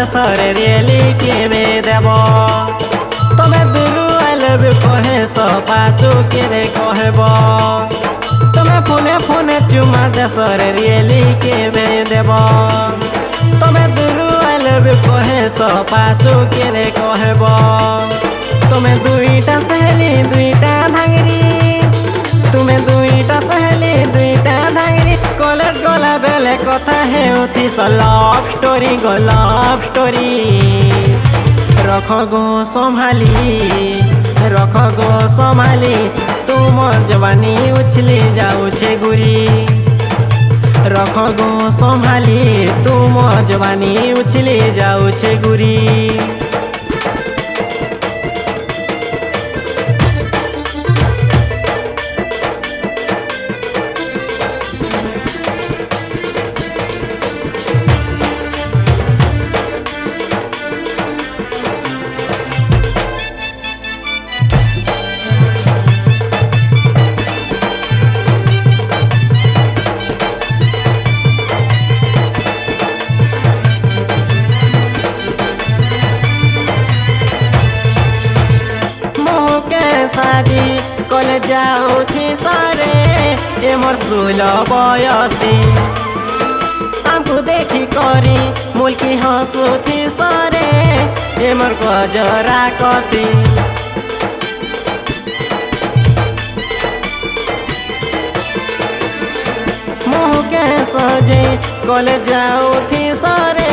ଦେଶରେ ରେଲି କେବେ ଦେବ ତମେ ଦୂରୁ ଆଇଲେ ବି କହେ ସପାସୁ କେରେ କହିବ ତମେ ଫୋନେ ଫୋନେ ଚୁମା ଦେଶରେ ରେଲି କେବେ ଦେବ ତମେ ଦୂରୁ ଆଇଲେ ବି କହେ ସପାସୁ କେରେ କହିବ ତମେ ଦୁଇଟା ସହେଲି ଦୁଇଟା ଧାଙ୍ଗିରି ତୁମେ ଦୁଇଟା ସହେଲି ଦୁଇଟା ଧାଙ୍ଗିରି कॉलेज गला बेले कथा हेउथी लव स्टोरी गो लव स्टोरी रख गो संभाली तुम जवानी उछली जाऊे गुरी रख गो संभाली तुम जवानी उछली जाऊे गुरी सारी कॉलेज जाऊथी सारे ए मोर 16 बयसी हमको देखी करी मुल्की हंसुथी सारे ए मोर गजरा कसी मुँह के सजे कॉलेज जाऊथी सारे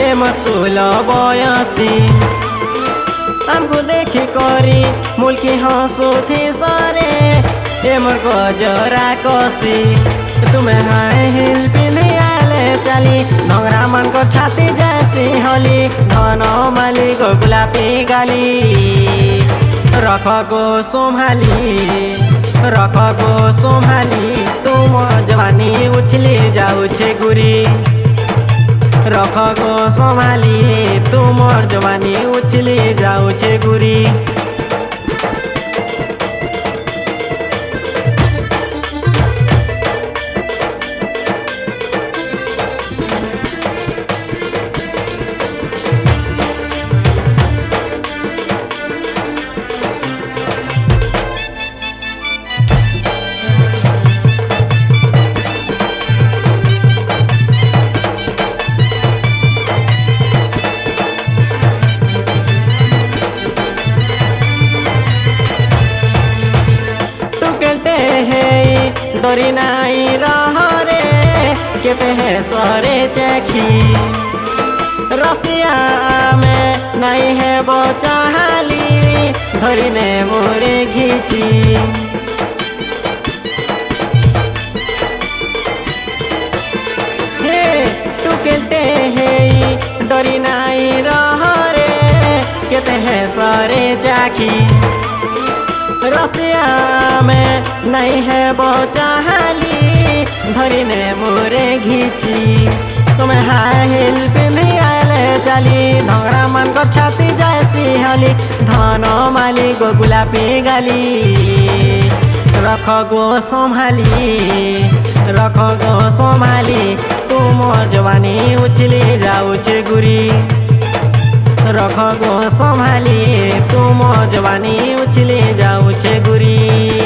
ए मोर 16 बयसी हमको देखी करी मुल्की हंसुथी सारे ए मोर गजरा कसी तुम्हें हाय हिल पिंधी आले चली नंगरा मन को छाती जैसी होली धन माली को गुलाबी गाली रख गो संभाली तुम जवानी उछली जाऊे गुरी रख गो संभाली तुमर जवानी उछली जाऊे गुरी डरी नाई रहरे केते है सरे चखी रसिया में नहीं है बचाली धरी ने मोरे घीची हे टुकेटे है डरी नाई रहरे केते है सरे चाखी रसिया में नहीं है बचाली धरी ने मोरे घीची तुम्हें हाई हिल पिंधी आले चली धंगड़ा मन को छाती जैसी हली धन माली गो गुलाबी गाली रख गो संभाली तुम जवानी उछली जाऊे गुरी रख गो संभाली तुम जवानी उछली जाऊे गुरी।